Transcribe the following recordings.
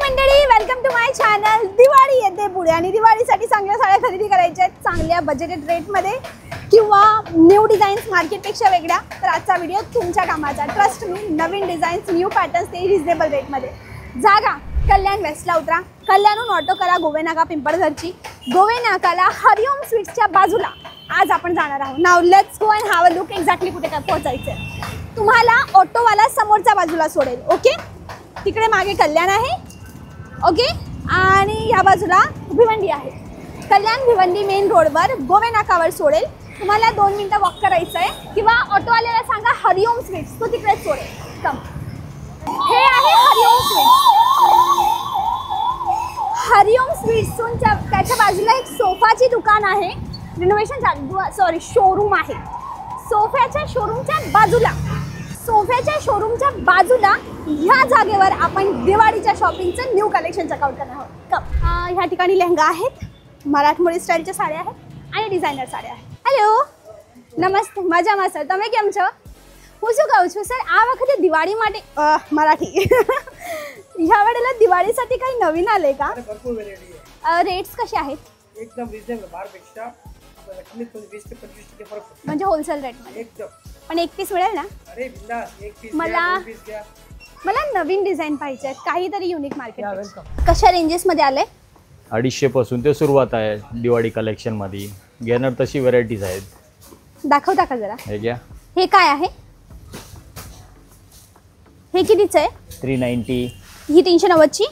मंडळी, welcome to my channel. Diwali येते पुढे आणि दिवाळीसाठी चांगल्या साड्या खरेदी करायच्या आहेत चांगल्या बजेटेड रेटमध्ये किंवा न्यू डिझाईन्स मार्केटपेक्षा वेगळ्या, तर आजचा व्हिडिओ तुमच्या कामाचा। ट्रस्ट मी, नवीन डिझाईन्स, न्यू पॅटर्न्स ते रिजनेबल रेटमध्ये। जागा कल्याण वेस्टला उतरा, कल्याणहून ऑटो करा गोवे नाका पिंपळघरची। गोवे नाकाला हरिओम स्वीट्सच्या बाजूला आज आपण जाणार आहोत। Now let's go and have a look exactly कुठे काय पोहोचायचं। तुम्हाला ऑटोवाला समोरच्या बाजूला सोडेल, ओके। तिकडे मागे कल्याण आहे, ओके, आणि या बाजूला भिवंडी आहे। कल्याण भिवंडी मेन रोडवर गोवे नाकावर सोडेल। तुम्हाला 2 मिनिटं वॉक करायचं आहे किंवा ऑटोवाल्याला सांगा हरिओम स्वीट्स, तो तिकडेच सोडेल। कम, हे आहे हरिओम स्वीट्स। हरिओम स्वीट्सून त्याच्या बाजूला एक सोफाची दुकान आहे, रिनोव्हेशन चालू, सॉरी शोरूम आहे। सोफ्याच्या शोरूमच्या बाजूला ह्या जागेवर आपण दिवाळीच्या शॉपिंगचं न्यू कलेक्शन चेकआउट करणार आहोत। कम, ह्या ठिकाणी लेहंगा आहेत, मराठमोळी स्टाईलच्या साड्या आहेत आणि डिझायनर साड्या आहेत। हेलो, नमस्ते, મજામાં સર, તમે કેમ છો? હું શું કહું છું સર, આ વખતે દિવાળી માટે મરાઠી ह्या वेळेला दिवाळीसाठी काही नवीन आले का? भरपूर व्हेरायटी आहे। रेट्स कसे आहेत? एकदम रिजनेबल, बाहेरपेक्षा आपल्याला कमीत कमी 20 ते 25% फरक पडतो। म्हणजे होलसेल रेटमध्ये एकदम। पण एक पीस मिळेल ना? अरे बिंदास, एक पीस मला 2 पीस घ्या। मला नवीन डिझाईन पाहिजे आहेत, काहीतरी युनिक मार्केट। कशा रेंजेस मध्ये आले? 250 पासून ते सुरुवात आहे दिवाळी कलेक्शन मध्ये। घेणार तशी व्हरायटीज आहेत। दाखवता का जरा? हे घ्या। हे काय आहे? हे कितीचं आहे? 390। ही 390 ची।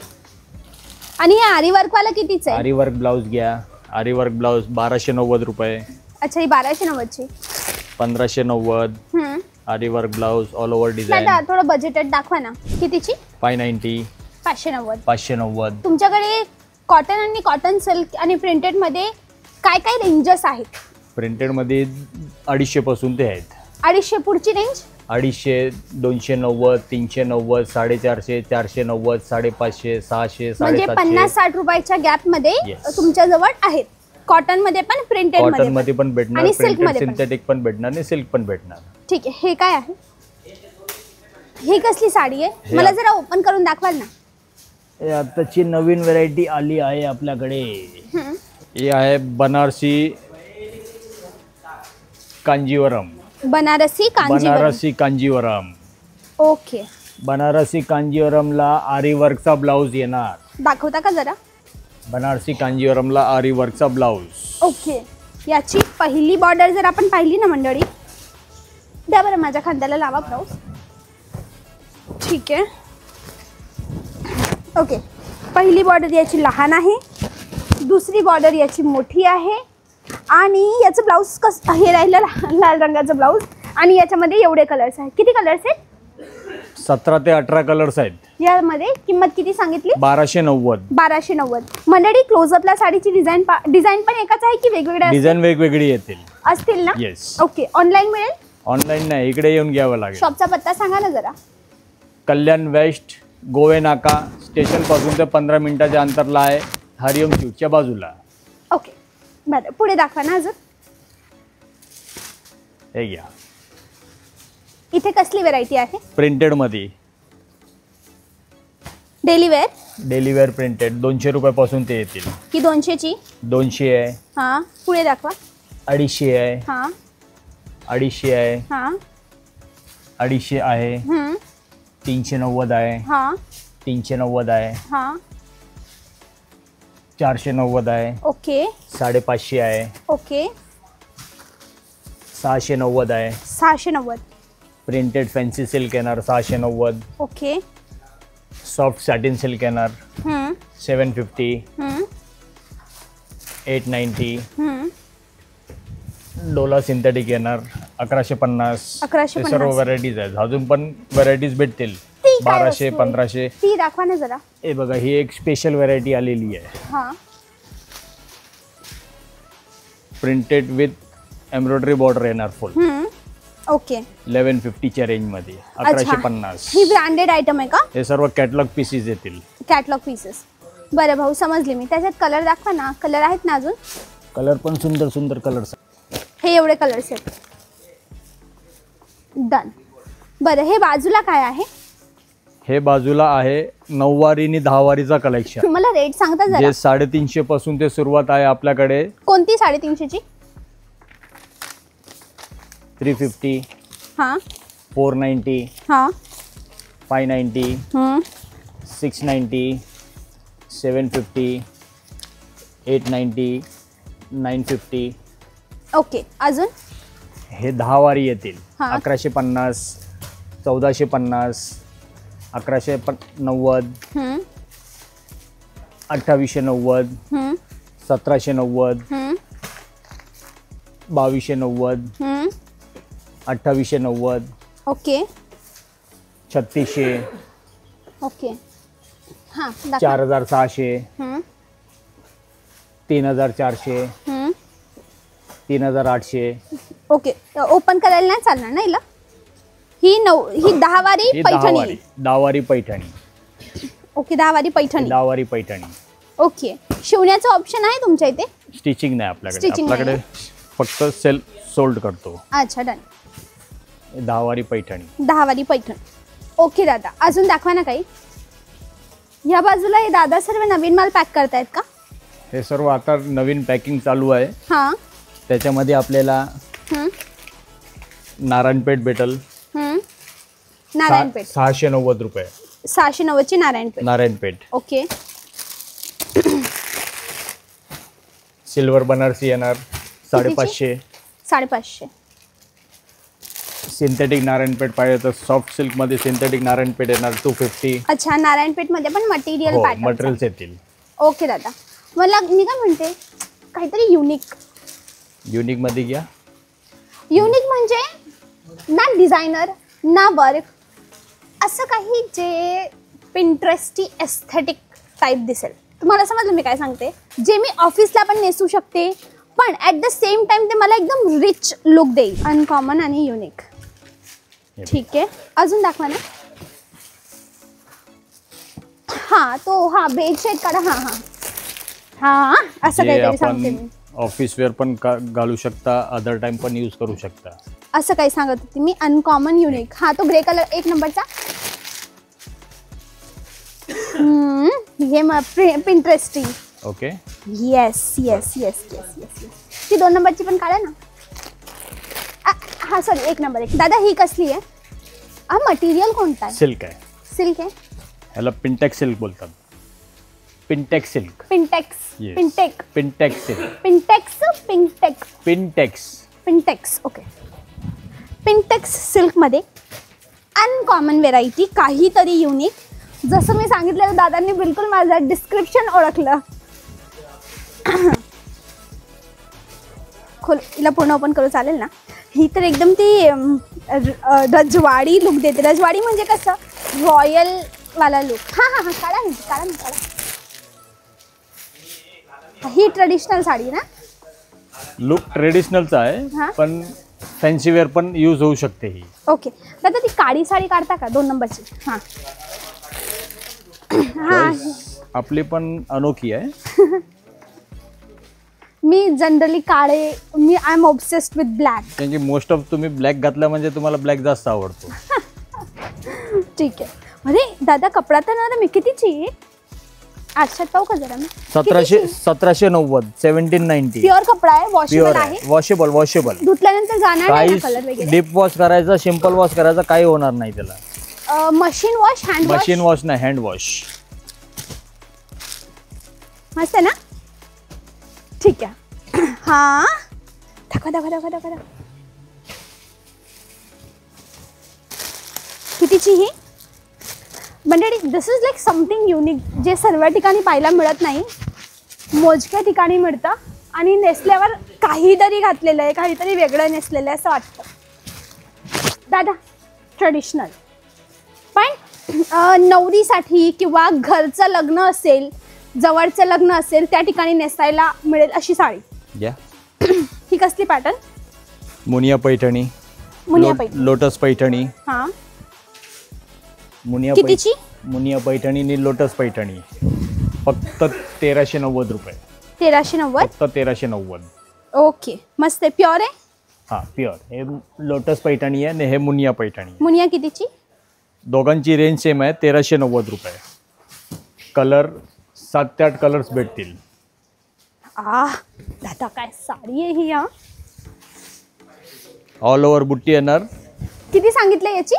आणि हे आरी वर्क वाला कितीचं आहे? आरी वर्क ब्लाउज घ्या। आरी वर्क ब्लाउज 1290 रुपये। अच्छा, ही 1290 ची। 1590। आरी work blouse all over design. दादा थोडं बजेटेड दाखवा ना, कितीची? 590। 590। 590। तुमच्याकडे कॉटन आणि कॉटन सिल्क आणि प्रिंटेड मध्ये काय काय रेंजेस आहेत? प्रिंटेड मध्ये 250 पासून ते आहेत। 250 पुढची रेंज? 250, 290, 390, 450, 490, 550, 600, म्हणजे 50-60 रुपयाच्या गॅप मध्ये तुमच्या जवळ आहेत। कॉटन मध्ये पण, प्रिंटेड कॉटन मध्ये पण भेटणार, आणि सिल्क प्रिंटेड मध्ये सिंथेटिक पण भेटणार आणि सिल्क पण भेटणार। ठीक आहे, हे काय आहे? ही कसली साडी आहे? मला जरा ओपन करून दाखवाल ना? हे आताची नवीन व्हरायटी आली आहे आपल्याकडे। हे आहे बनारसी कांजीवरम। बनारसी कांजीवरम। ओके। बनारसी कांजीवरमला आरी वर्कचा ब्लाउज येणार। दाखवता का जरा? बनारसी कांजीवरमला आरी वर्कचा ब्लाउज। ओके। याची पहिली बॉर्डर जर आपण पाहिली ना मंडळी, द्या बरं माझ्या खांद्याला लावा ब्लाउज। ठीक आहे, ओके। पहिली बॉर्डर याची लहान आहे, दुसरी बॉर्डर याची मोठी आहे आणि याचं ब्लाउज कसं हे राहिलं, लाल रंगाचं ब्लाउज। आणि याच्यामध्ये एवढे कलर्स आहेत। किती कलर्स आहेत? 17 ते 18 कलर्स आहेत। यामध्ये किंमत किती सांगितली? 1290। 1290। मंडळी, क्लोजअपला साडीची डिझाईन पण एकच आहे की वेगवेगळ्या डिझाईन वेगवेगळी येतील असतील ना? येस। ओके। ऑनलाईन मिळेल? ऑनलाईन नाही, इकडे येऊन घ्यावं लागेल। शॉपचा पत्ता सांगा ना जरा। कल्याण वेस्ट गोवे नाका स्टेशन पासून ते 15 मिनिटाच्या अंतरला आहे, हरिओम स्वीटच्या बाजूला। ओके, बरं पुढे दाखवा ना अजून। हे घ्या। इथे कसली व्हरायटी आहे? प्रिंटेड मध्ये डेली वेअर प्रिंटेड 200 रुपयापासून ते येतील। की 200 ची? 200 आहे। हां, पुढे दाखवा। 250 आहे। हां, 250 आहे। हां, 250 आहे। 390 आहे। हां, 390 आहे। हां, 490 आहे। ओके। 550 आहे। ओके। 690 आहे। 690। प्रिंटेड फॅन्सी सिल्क येणार 690। ओके। सॉफ्ट सॅटिन सिल्क येणार 750। 890। डोला सिंथेटिक येणार 1150। हे सर्व व्हरायटीज आहेत, अजून पण व्हरायटीज भेटतील 1200, 1500। ती दाखवा ना जरा। हे बघा, ही एक स्पेशल व्हरायटी आलेली आहे। हां, प्रिंटेड विथ एम्ब्रॉयडरी बॉर्डर येणार फुल। ओके। 1150 च्या रेंज मध्ये 1150। ही ब्रँडेड आयटम आहे का? हे सर्व कॅटलॉग पीसेस येतील। कॅटलॉग पीसेस, बरं भाऊ समजले मी। त्याच्यात कलर दाखवा ना, कलर आहेत ना अजून? कलर पण सुंदर सुंदर कलर्स। हे एवढे कलर्स आहेत। डन। बरं, हे बाजूला काय आहे? हे बाजूला आहे 9 वारी आणि 10 वारीचा कलेक्शन. मला रेट सांगता जे जरा. 350 पासून ते सुरुवात आहे आपल्याकडे. कोणती 350 ची? 350, हा 490, हा 590, 690, 750, 890, 950. ओके. अजून हे 10 वारी येतील. हा. 1150, 1450, 1190, 2890, 1790, 2290, 2890, ओके 3600, ओके. हां 4600, 3400, 3800. ओके. ओपन करायला नाही चालणार ना हिला? ही 10 वारी ही 10 पैठणी. वारी, 10 वारी पैठणी. ओके 10 वारी पैठणी. 10 वारी पैठणी. ओके. शिवण्याचं ऑप्शन आहे तुमच्या इथे? स्टिचिंग नाही आपल्याकडे. Stitching नाही. आपल्याकडे फक्त सेल्फ सोल्ड करतो. अच्छा डन. 10 वारी पैठणी. 10 वारी पैठण. ओके दादा, अजून दाखवा ना काही. या बाजूला हे दादा सर्व नवीन माल पॅक करतायत का? हे सर्व आता नवीन पॅकिंग चालू आहे. हां. त्याच्यामध्ये आपल्याला नारायणपेठ भेटल. नारायणपेठ 690 रुपये. 690 ची नारायणपेठ. नारायणपेठ. ओके. सिल्वर बनारसी येणार 550. 550. सिंथेटिक नारायणपेठ पाहिजे तर सॉफ्ट सिल्क मध्ये सिंथेटिक नारायणपेठ येणार 250. अच्छा, नारायणपेठ मध्ये पण मटेरियल हो, पॅटर्न. मटेरियल्स येतील. ओके दादा, मला मी काय म्हणते, काहीतरी युनिक मध्ये घ्या. युनिक म्हणजे ना डिझायनर ना वर्क, असं काही जे पिंटरेस्टी एस्थेटिक टाईप दिसेल. तुम्हाला समजलं मी काय सांगते? जे मी ऑफिसला पण नेसू शकते, पण ॲट द सेम टाइम ते मला एकदम रिच लुक देईल. अनकॉमन आणि युनिक. ठीक आहे, अजून दाखवा ना. हां तो हां बेडशीट काढा. हां हां हां असं जे काहीतरी सांगते आपण मी. ऑफिस वेअर पण घालू शकता, अदर टाइम पण यूज करू शकता. असं काही सांगत होती मी. Uncommon unique. हा तो ग्रे कलर 1 नंबरचा. हे पिंटरेस्टी. Okay. Yes yes yes yes yes yes. ती 2 नंबरची पण काढा ना. हा सॉरी 1 नंबर. दादा ही कसली आहे? हा मटेरियल कोणता आहे? सिल्क आहे. सिल्क आहे. ह्याला पिंटेक्स सिल्क बोलतात. पिंटेक्स सिल्क. पिंटेक्स. Yes. पिंटेक. पिंटेक्स सिल्क. पिंटेक्स. पिंटेक. पिंटेक्स. पिंटेक्स. ओके. पिंटेक्स सिल्कमध्ये अनकॉमन व्हेरायटी, काहीतरी युनिक. जसं मी सांगितलं दादांनी बिलकुल माझं डिस्क्रिप्शन ओळखलं. खोल, हिला पूर्ण ओपन करू चालेल ना? ही तर एकदम ती रजवाडी लुक देते. रजवाडी म्हणजे कसं रॉयल वाला लुक. हां हां हां काढा ना काढा ना काढा. ही ट्रेडिशनल साडी ना? लुक ट्रेडिशनलचा हा. आहे, पण फॅन्सी वेअर पण यूज होऊ शकते ही. ओके दादा, ती काळी साडी काढता का 2 नंबरची? हां हां. आपली पण अनोखी आहे. मी जनरली काळे, मी I am obsessed with black. कारण मोस्ट ऑफ तुम्ही ब्लॅक घातला म्हणजे तुम्हाला ब्लॅक जास्त आवडतो. ठीक आहे. अरे दादा कपडा तर ना मी कितीची? आठशे पाहू का जरा मी. 1790. 1790. प्युअर कपडा आहे, वॉशेबल प्युअर आहे. आहे. वॉशेबल. धुतल्यानंतर जाणार नाही ना कलर काही वगैरे? डीप वॉश करायचा, सिंपल वॉश करायचा, काही होणार नाही त्याला. Machine wash, hand wash? Machine wash नाही, हँड वॉश. मस्त आहे ना? ठीक आहे. हां दाखवा दाखवा दाखवा दाखवा. कितीची ही? मंडळी, दिस इज लाईक समथिंग युनिक, जे सर्व ठिकाणी पाहायला मिळत नाही, मोजक्या ठिकाणी मिळतं. आणि नेसल्यावर काहीतरी घातलेलं आहे, काहीतरी वेगळं नेसलेलं आहे असं वाटतं. दादा ट्रेडिशनल, पण नवरीसाठी किंवा घरचं लग्न असेल, जवळचं लग्न असेल, त्या ठिकाणी नेसायला मिळेल अशी साडी. या ही कसली पॅटर्न? मुनिया पैठणी. मुनिया पैठणी. लोटस पैठणी. हां मुनिया कितीची? मुनिया पैठणी आणि लोटस पैठणी फक्त 1390 रुपये. 1390. फक्त 1390. ओके मस्त आहे. प्युअर आहे? हां प्युअर. हे लोटस पैठणी आहे आणि हे मुनिया पैठणी. मुनिया कितीची? दोघांची रेंज सेम आहे, 1390 रुपये. कलर 7 ते 8 कलर्स भेटतील. दादा काय साडी आहे ही. ऑल ओव्हर बुट्टी येणार. किती सांगितलं याची?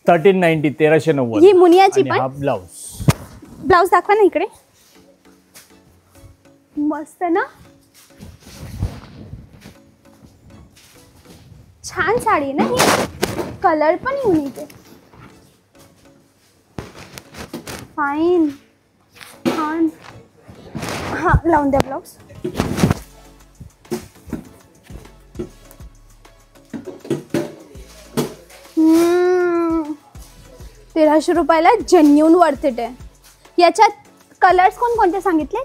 1390, 1390. ही मुनियाची पण. हा ब्लाउज. ब्लाउज दाखवा ना इकडे. मस्त ना, छान साडी आहे ना ही. कलर पण युनिक आहे. फाईन, छान. हा लावून द्या ब्लाउज. ₹1300 रुपयाला जेन्युन वर्थ इट आहे. याच्यात कलर्स कोणकोणते सांगितले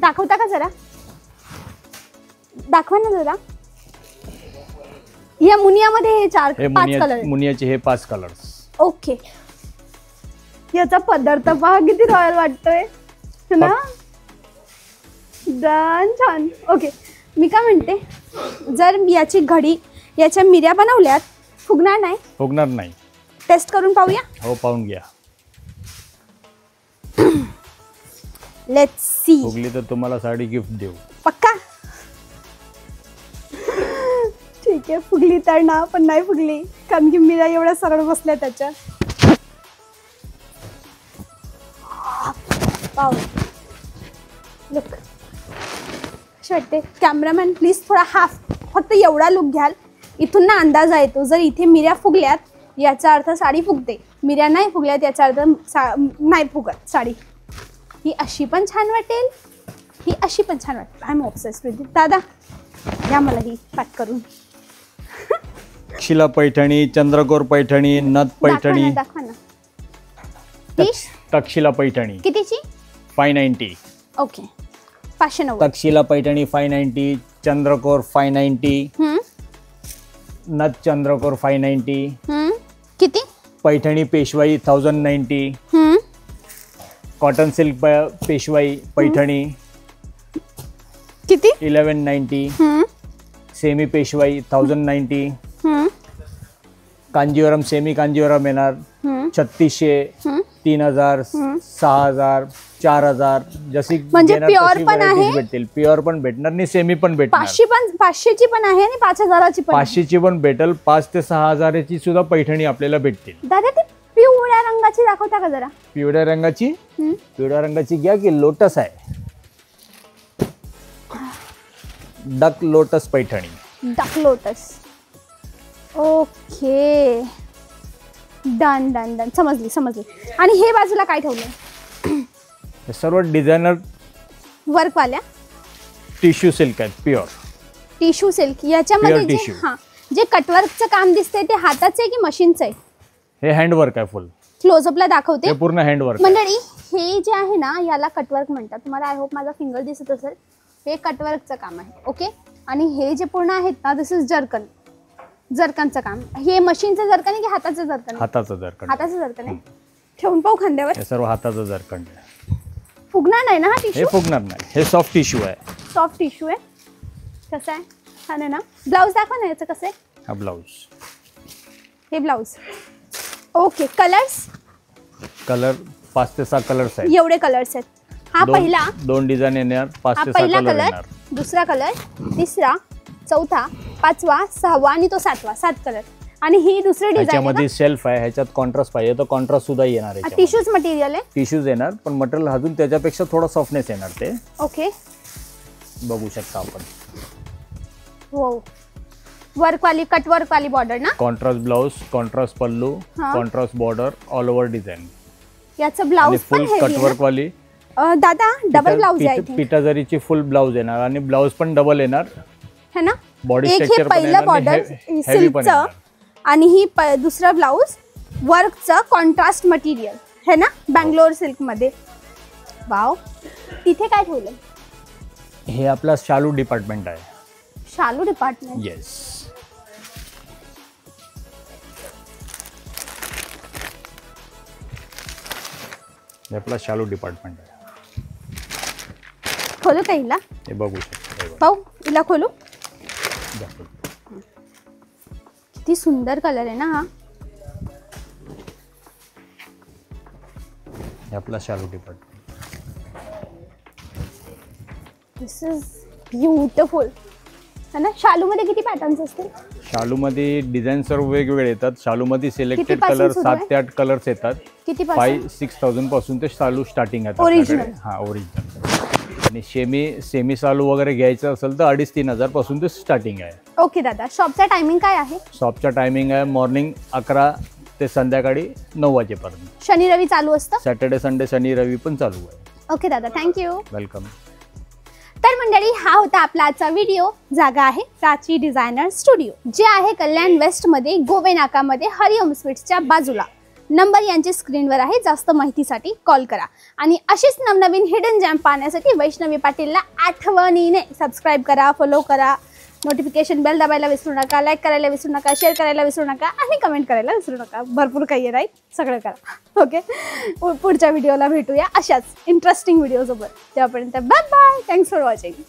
दाखवता का जरा? दाखवा ना जरा. या मुनियामध्ये हे 4-5 कलर. मुनियाचे हे 5 कलर्स. ओके. याचा पदार्थ पहा किती रॉयल वाटतोय ना. डन, छान. ओके, मी काय म्हणते, जर याची घडी याच्या मिऱ्या बनवल्यात फुगणार नाही? फुगणार नाही. टेस्ट करून पाहूया. हो, पाहून घ्या. Let's see. फुगली तर तुम्हाला साडी गिफ्ट देऊ. पक्का? ठीक आहे, फुगली तर ना, पण नाही फुगली कारण की मिऱ्या एवढ्या सरळ बसल्या त्याच्या. लुक कशी वाटते? कॅमेरामॅन प्लीज थोडा हाफ, फक्त एवढा लुक घ्याल. इथून ना अंदाज येतो, जर इथे मिऱ्या फुगल्यात याचा अर्थ साडी फुगते, मिऱ्या नाही फुगल्यात याचा अर्थ नाही फुगत साडी. ही अशी पण छान वाटेल, ही अशी पण छान वाटेल. I am obsessed with. दादा द्या मला ही पॅक करून. तक्षशिला पैठणी, चंद्रकोर पैठणी, नथ पैठणी. दाखवा ना. तक्षशिला पैठणी कितीची? 590. ओके, 590. तक्षशिला पैठणी 590, चंद्रकोर 590, नथ चंद्रकोर 590, किती? पैठणी पेशवाई 1090, कॉटन सिल्क पेशवाई पैठणी किती? 1190, सेमी पेशवाई 1090, कांजीवरम सेमी कांजीवरम येणार 3600, 3000, 6000, 4000. जशी म्हणजे प्युअर पण आहे, भेटतील. प्युअर पण भेटणार आणि सेमी पण भेटणार. 500ची पण आहे आणि 5000ची पण. 500ची पण भेटेल. 5 ते 6000ची सुद्धा पैठणी आपल्याला भेटतील. दादा ती पिवळ्या रंगाची दाखवता का जरा? पिवळ्या रंगाची? पिवळ्या रंगाची घ्या की लोटस आहे. Duck lotus Paithani. Duck lotus. Okay, done done done. समजली. आणि हे बाजूला काय ठेवलंय? हे सर्व डिझायनर वर्क वाल्या टिश्यू सिल्क आहेत. Pure tissue silk. याच्यामध्ये Pure जे tissue. जे कटवर्कचं काम दिसतंय ते हाताचं आहे की मशीनचं आहे? हे हँडवर्क आहे फुल. क्लोजअपला दाखवते. हे पूर्ण हँडवर्क. मंडळी हे जे आहे ना याला कटवर्क म्हणतात. तुम्हाला आय होप माझा फिंगर दिसत असेल. हे कटवर्कचं काम आहे. ओके. आणि हे जे पूर्ण आहेत ना दिस इज जर्कनचं काम. हे मशीनचं जर्कन आहे की हाताचं जर्कन? हाताचं जर्कन. हाताचं जर्कन आहे. ठेवून पाहू खांद्यावर. हे सर्व हाताचं जर्कन आहे. फुगणार नाही ना हा हे टिश्यू? फुगणार नाही. हे सॉफ्ट टिश्यू आहे. सॉफ्ट टिश्यू आहे. कसं आहे? छान आहे ना. ब्लाऊज दाखवा ना याचं कसं आहे. हा ब्लाऊज. हे ब्लाऊज. ओके. कलर 5 ते 6 कलर्स आहेत. एवढे कलर्स आहेत. हा पहिला 2 डिझाईन येणार. 5 ते 6 पहिला कलर कलर, येणार. दुसरा कलर, तिसरा, चौथा, 5वा, 6वा आणि तो 7वा. 7 कलर. आणि ही दुसरी डिझाइन ह्याच्यामध्ये सेल्फ आहे. ह्याच्यात कॉन्ट्रास्ट पाहिजे तर कॉन्ट्रास्ट सुद्धा येणार आहे. टिश्यूज मटेरियल आहे. टिश्यूज येणार पण मटेरियल अजून त्याच्यापेक्षा थोडा सॉफ्टनेस येणार. ते ओके. बघू शकता आपण. हो, वर्क वाली, कट वर्क वाली बॉर्डर ना. Contrast blouse, contrast pallu, contrast border, all over design. याचं ब्लाउज पण फुल कट वर्क वाली. दादा डबल ब्लाउज आहे. पिठाजरीची फुल ब्लाउज येणार आणि ब्लाउज पण डबल येणार है ना. बॉडी एक हे स्ट्रक्चर पहिलं बॉर्डर सिल्कचं आणि ही दुसरं ब्लाउज वर्कचं कॉन्ट्रास्ट मटेरियल है ना. बँगलोर सिल्क मध्ये. वाव. तिथे काय ठेवलं? हे आपला शालू डिपार्टमेंट आहे. शालू डिपार्टमेंट. येस. हे आपला शालू डिपार्टमेंट आहे. खोलू का हिला? हे बघू शकता. पाहू हिला खोलू. किती सुंदर कलर आहे ना हा. हे आपला शालू डिपार्टमेंट. This is beautiful. है ना. शालूमध्ये किती पॅटर्न्स असतील? शालूमध्ये डिझाईन सर्व वेगवेगळे येतात. शालूमध्ये सिलेक्टेड कितीपासून कलर सुरू आहे? 7 ते 8 कलर्स येतात. किती 5-6,000 पासून ते शालू स्टार्टिंग आहे Original. आपल्याकडे. हा ओरिजिनल. आणि सेमी शालू वगैरे घ्यायचं असेल तर 2,500-3,000 पासून ते स्टार्टिंग आहे. ओके दादा. शॉपचा टायमिंग काय आहे? शॉपचा टायमिंग आहे मॉर्निंग 11 ते संध्याकाळी 9 वाजेपर्यंत. शनी रवी चालू असतं? सॅटर्डे संडे शनी रवी पण चालू आहे. ओके दादा, थँक्यू. वेलकम. तर मंडळी, हा होता आपला आजचा व्हिडिओ. जागा आहे प्राची डिझायनर स्टुडिओ, जे आहे कल्याण वेस्टमध्ये गोवे नाकामध्ये हरिओम स्वीट्सच्या बाजूला. नंबर यांची स्क्रीनवर आहे. जास्त माहितीसाठी कॉल करा. आणि अशीच नवनवीन हिडन जॅम पाहण्यासाठी वैष्णवी पाटीलला आठवणीने सबस्क्राईब करा, फॉलो करा, नोटिफिकेशन बेल दाबायला विसरू नका, लाईक करायला विसरू नका, शेअर करायला विसरू नका आणि कमेंट करायला विसरू नका. भरपूर काही आहे, राईट? सगळं करा. ओके, पुढच्या व्हिडिओला भेटूया अशाच इंटरेस्टिंग व्हिडिओसोबत. तेव्हापर्यंत bye bye. Thanks for watching.